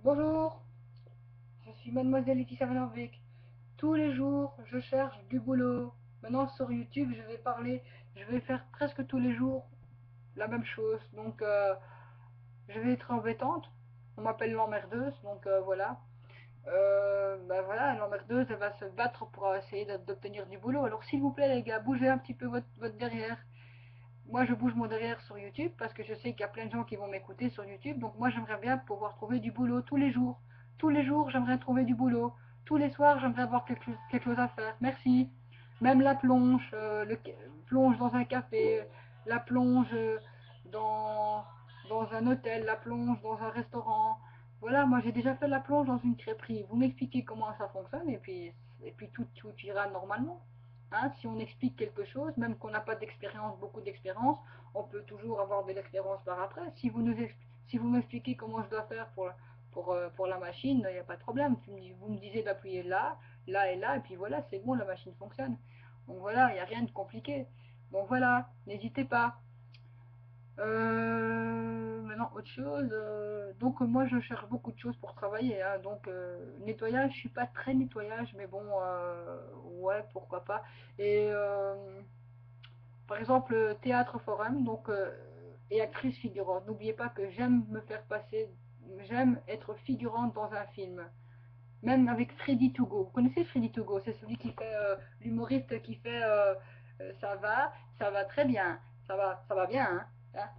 Bonjour, je suis mademoiselle Laetitia Van Orbeek. Tous les jours, je cherche du boulot. Maintenant, sur YouTube, je vais faire presque tous les jours la même chose. Donc, je vais être embêtante. On m'appelle l'emmerdeuse, donc voilà. Bah voilà, l'emmerdeuse, elle va se battre pour essayer d'obtenir du boulot. Alors, s'il vous plaît, les gars, bougez un petit peu votre derrière. Moi, je bouge mon derrière sur YouTube parce que je sais qu'il y a plein de gens qui vont m'écouter sur YouTube. Donc, moi, j'aimerais bien pouvoir trouver du boulot tous les jours. Tous les jours, j'aimerais trouver du boulot. Tous les soirs, j'aimerais avoir quelque chose à faire. Merci. Même la plonge, plonge dans un café, la plonge dans, dans un hôtel, la plonge dans un restaurant. Voilà, moi j'ai déjà fait la plonge dans une crêperie. Vous m'expliquez comment ça fonctionne et puis tout ira normalement. Hein, si on explique quelque chose, même qu'on n'a pas d'expérience, beaucoup d'expérience, on peut toujours avoir de l'expérience par après. Si vous m'expliquez comment je dois faire pour la machine, il n'y a pas de problème. Vous me disiez d'appuyer là, là et là, et puis voilà, c'est bon, la machine fonctionne. Donc voilà, il n'y a rien de compliqué. Donc voilà, n'hésitez pas. Maintenant, autre chose. Donc, moi, je cherche beaucoup de choses pour travailler, hein. Donc, nettoyage, je suis pas très nettoyage, mais bon, ouais, pourquoi pas. Et par exemple, théâtre forum, donc, et actrice figurante. N'oubliez pas que j'aime être figurante dans un film. Même avec Freddy Togo. Vous connaissez Freddy Togo? C'est celui qui fait l'humoriste qui fait ça va très bien, ça va bien, hein? Hein.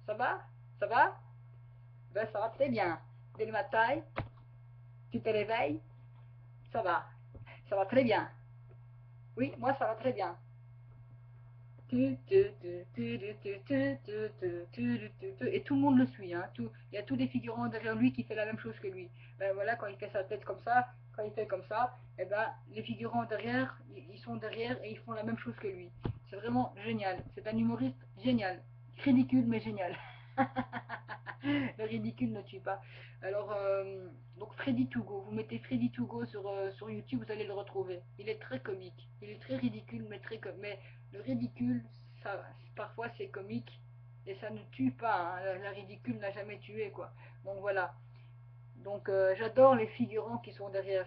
Ça va, ça va, ben, ça va très bien. Dès le matin, tu te réveilles, ça va très bien. Oui, moi ça va très bien. Et tout le monde le suit, hein. Il y a tous les figurants derrière lui qui fait la même chose que lui. Ben voilà, quand il fait sa tête comme ça, quand il fait comme ça, et ben les figurants derrière, ils sont derrière et ils font la même chose que lui. C'est vraiment génial. C'est un humoriste génial. Ridicule mais génial. Le ridicule ne tue pas. Alors, donc Freddy Togo, vous mettez Freddy Togo sur YouTube, vous allez le retrouver. Il est très comique. Il est très ridicule, mais le ridicule, ça, parfois c'est comique et ça ne tue pas, hein. La ridicule n'a jamais tué, quoi. Donc voilà. Donc j'adore les figurants qui sont derrière.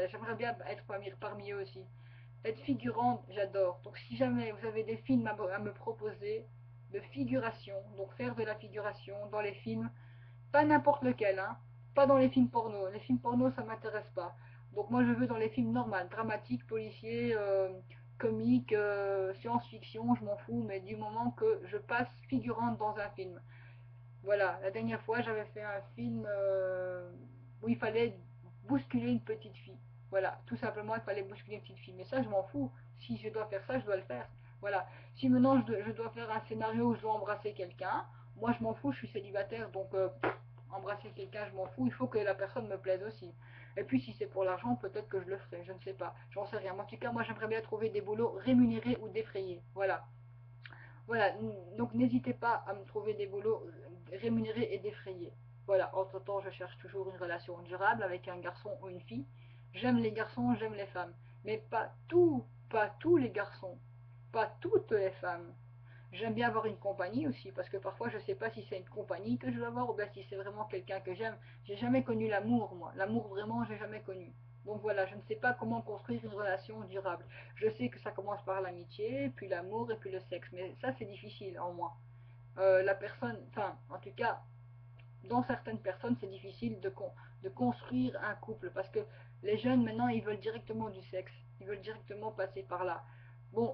J'aimerais bien être parmi eux aussi. Être figurante, j'adore. Donc si jamais vous avez des films à me proposer de figuration, donc faire de la figuration dans les films, pas n'importe lequel, hein. Pas dans les films porno. Les films porno, ça m'intéresse pas. Donc moi, je veux dans les films normaux, dramatiques, policiers, comiques, science-fiction, je m'en fous, mais du moment que je passe figurante dans un film. Voilà, la dernière fois, j'avais fait un film où il fallait bousculer une petite fille. Voilà, tout simplement, il fallait bousculer une petite fille. Mais ça, je m'en fous. Si je dois faire ça, je dois le faire. Voilà. Si maintenant je dois faire un scénario où je dois embrasser quelqu'un, moi je m'en fous, je suis célibataire, donc embrasser quelqu'un, je m'en fous. Il faut que la personne me plaise aussi. Et puis si c'est pour l'argent, peut-être que je le ferai, je ne sais pas. J'en sais rien. Mais en tout cas, moi j'aimerais bien trouver des boulots rémunérés ou défrayés. Voilà. Voilà, donc n'hésitez pas à me trouver des boulots rémunérés et défrayés. Voilà, entre-temps, je cherche toujours une relation durable avec un garçon ou une fille. J'aime les garçons, j'aime les femmes, mais pas tous les garçons, pas toutes les femmes. J'aime bien avoir une compagnie aussi, parce que parfois je ne sais pas si c'est une compagnie que je veux avoir ou bien si c'est vraiment quelqu'un que j'aime. J'ai jamais connu l'amour, moi. L'amour vraiment, j'ai jamais connu. Donc voilà, je ne sais pas comment construire une relation durable. Je sais que ça commence par l'amitié, puis l'amour et puis le sexe, mais ça c'est difficile en moi. La personne, enfin, en tout cas, dans certaines personnes, c'est difficile de construire un couple parce que les jeunes maintenant ils veulent directement du sexe, ils veulent directement passer par là. Bon,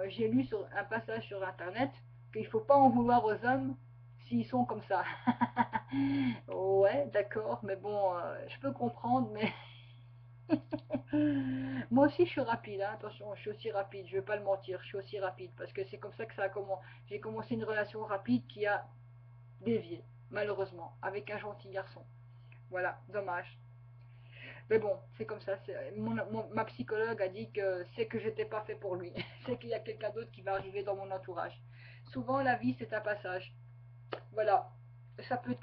j'ai lu sur un passage sur internet qu'il ne faut pas en vouloir aux hommes s'ils sont comme ça. Ouais, d'accord, mais bon, je peux comprendre, mais moi aussi je suis rapide, hein, attention, je suis aussi rapide, je vais pas le mentir, je suis aussi rapide parce que c'est comme ça que ça a commencé. J'ai commencé une relation rapide qui a dévié, malheureusement, avec un gentil garçon. Voilà, dommage. Mais bon, c'est comme ça. Ma psychologue a dit que c'est que j'étais pas fait pour lui. C'est qu'il y a quelqu'un d'autre qui va arriver dans mon entourage. Souvent, la vie, c'est un passage. Voilà. Ça peut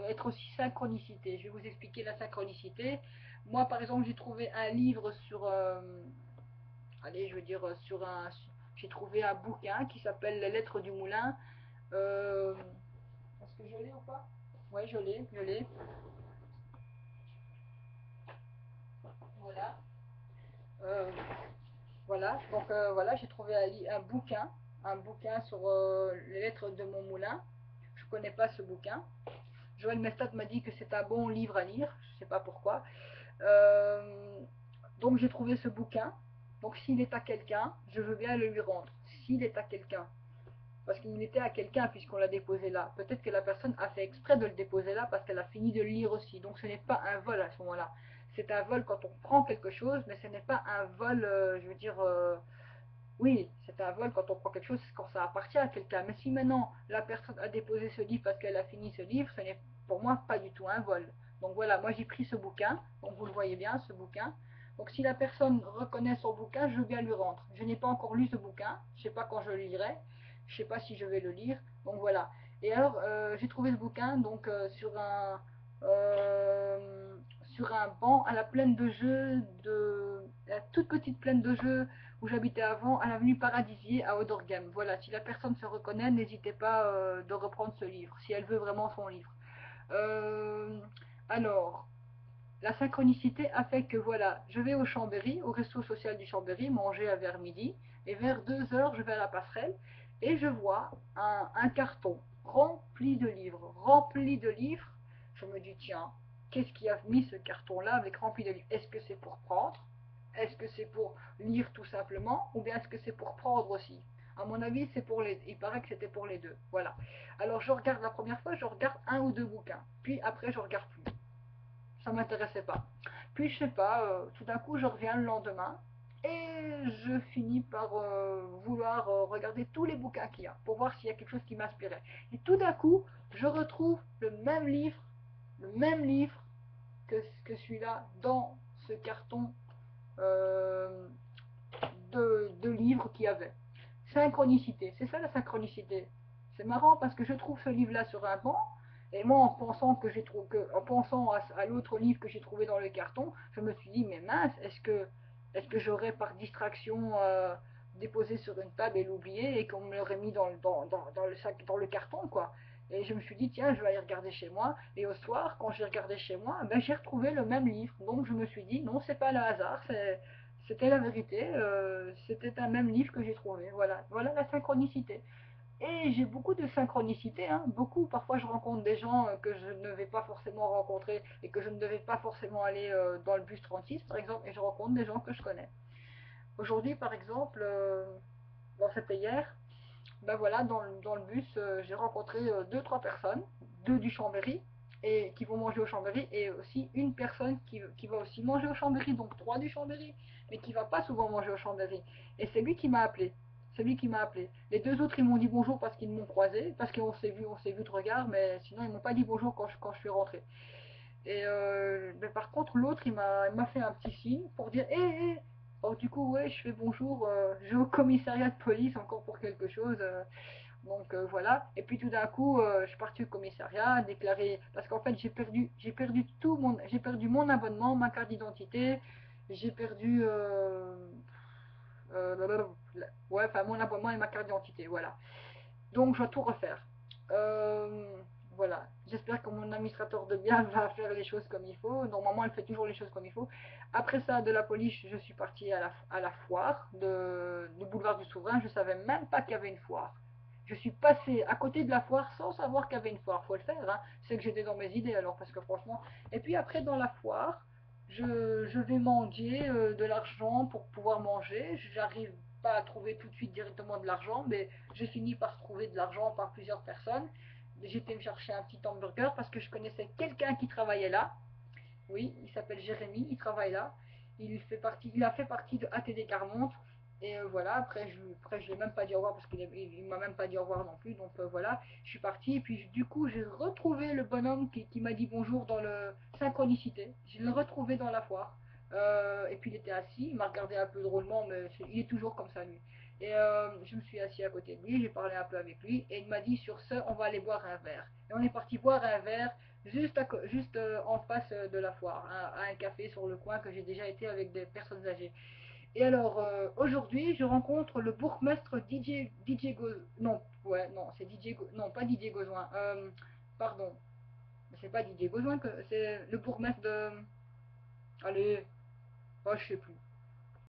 être aussi synchronicité. Je vais vous expliquer la synchronicité. Moi, par exemple, j'ai trouvé un livre sur, allez, je veux dire, j'ai trouvé un bouquin qui s'appelle Les Lettres du Moulin. Est-ce que je l'ai ou pas? Ouais, je l'ai. Voilà. Euh, voilà. Donc voilà, j'ai trouvé un bouquin sur les lettres de mon moulin. Je connais pas ce bouquin. Joël Mestat m'a dit que c'est un bon livre à lire. Je sais pas pourquoi. Euh, donc j'ai trouvé ce bouquin. Donc s'il est à quelqu'un, je veux bien le lui rendre. S'il est à quelqu'un. Parce qu'il était à quelqu'un puisqu'on l'a déposé là. Peut-être que la personne a fait exprès de le déposer là parce qu'elle a fini de le lire aussi. Donc ce n'est pas un vol à ce moment-là. C'est un vol quand on prend quelque chose, mais ce n'est pas un vol, je veux dire, oui, c'est un vol quand on prend quelque chose, quand ça appartient à quelqu'un. Mais si maintenant la personne a déposé ce livre parce qu'elle a fini ce livre, ce n'est pour moi pas du tout un vol. Donc voilà, moi j'ai pris ce bouquin, donc vous le voyez bien, ce bouquin. Donc si la personne reconnaît son bouquin, je veux bien lui rendre. Je n'ai pas encore lu ce bouquin, je ne sais pas quand je le lirai, je ne sais pas si je vais le lire, donc voilà. Et alors j'ai trouvé ce bouquin donc euh, sur un banc à la plaine de jeux, la toute petite plaine de jeux où j'habitais avant, à l'avenue Paradisier à Odorghem. Voilà, si la personne se reconnaît, n'hésitez pas de reprendre ce livre, si elle veut vraiment son livre. Euh, alors, la synchronicité a fait que voilà, je vais au Chambéry, au resto social du Chambéry, manger à vers midi, et vers 2 heures, je vais à la passerelle, et je vois un carton rempli de livres, rempli de livres. Je me dis, tiens, qu'est-ce qui a mis ce carton-là avec rempli de livres? Est-ce que c'est pour prendre? Est-ce que c'est pour lire tout simplement? Ou bien est-ce que c'est pour prendre aussi? À mon avis, c'est pour les. Il paraît que c'était pour les deux. Voilà. Alors je regarde la première fois, je regarde un ou deux bouquins. Puis après, je regarde plus. Ça m'intéressait pas. Puis je sais pas, tout d'un coup, je reviens le lendemain et je finis par vouloir regarder tous les bouquins qu'il y a pour voir s'il y a quelque chose qui m'inspirait. Et tout d'un coup, je retrouve le même livre que celui-là dans ce carton euh, de livres qu'il y avait. Synchronicité, c'est ça la synchronicité. C'est marrant parce que je trouve ce livre-là sur un banc, et moi en pensant à l'autre livre que j'ai trouvé dans le carton, je me suis dit mais mince, est-ce que j'aurais par distraction déposé sur une table et l'oublié et qu'on me l'aurait mis dans le sac, dans le carton quoi. Et je me suis dit, tiens, je vais aller regarder chez moi. Et au soir, quand j'ai regardé chez moi, ben, j'ai retrouvé le même livre. Donc je me suis dit, non, c'est pas le hasard, c'était la vérité, c'était un même livre que j'ai trouvé. Voilà, voilà la synchronicité. Et j'ai beaucoup de synchronicité, hein, beaucoup. Parfois, je rencontre des gens que je ne vais pas forcément rencontrer et que je ne devais pas forcément aller dans le bus 36, par exemple, et je rencontre des gens que je connais. Aujourd'hui, par exemple, bon, c'était hier, ben voilà, dans le bus, j'ai rencontré deux, trois personnes, deux du Chambéry, et qui vont manger au Chambéry, et aussi une personne qui va aussi manger au Chambéry, donc trois du Chambéry, mais qui va pas souvent manger au Chambéry. Et c'est lui qui m'a appelé. C'est lui qui m'a appelé. Les deux autres, ils m'ont dit bonjour parce qu'ils m'ont croisé, parce on s'est vu de regard, mais sinon, ils m'ont pas dit bonjour quand je suis rentré. Et mais par contre, l'autre, il m'a fait un petit signe pour dire hé, hé. Alors, du coup, ouais, je fais bonjour, je vais au commissariat de police encore pour quelque chose. Donc voilà. Et puis tout d'un coup, je suis partie au commissariat, déclaré, parce qu'en fait, j'ai perdu mon abonnement, ma carte d'identité, j'ai perdu, euh, ouais, enfin mon abonnement et ma carte d'identité, voilà. Donc je dois tout refaire. Euh, voilà. J'espère que mon administrateur de biens va faire les choses comme il faut. Normalement, elle fait toujours les choses comme il faut. Après ça, de la police, je suis partie à la foire du boulevard du Souverain. Je savais même pas qu'il y avait une foire. Je suis passée à côté de la foire sans savoir qu'il y avait une foire. Faut le faire, hein. C'est que j'étais dans mes idées alors, parce que franchement. Et puis après, dans la foire, je vais mendier de l'argent pour pouvoir manger. J'arrive pas à trouver tout de suite directement de l'argent, mais j'ai fini par trouver de l'argent par plusieurs personnes. J'étais me chercher un petit hamburger parce que je connaissais quelqu'un qui travaillait là. Oui, il s'appelle Jérémy, il travaille là. Il a fait partie de ATD Carmonte. Et voilà, après je l'ai même pas dit au revoir parce qu'il m'a même pas dit au revoir non plus. Donc voilà, je suis partie. Et puis du coup, j'ai retrouvé le bonhomme qui m'a dit bonjour dans le Synchronicité. Je l'ai retrouvé dans la foire. Et puis il était assis, il m'a regardé un peu drôlement, mais il est toujours comme ça lui. Et je me suis assis à côté de lui, j'ai parlé un peu avec lui, et il m'a dit sur ce, on va aller boire un verre. Et on est parti boire un verre juste en face de la foire, à un café sur le coin que j'ai déjà été avec des personnes âgées. Et alors, aujourd'hui, je rencontre le bourgmestre DJ non, ouais, non, c'est DJ, non, pas DJ Gauzoin, pardon, c'est pas Didier Gaujoin, que c'est le bourgmestre de... Allez, oh, je sais plus.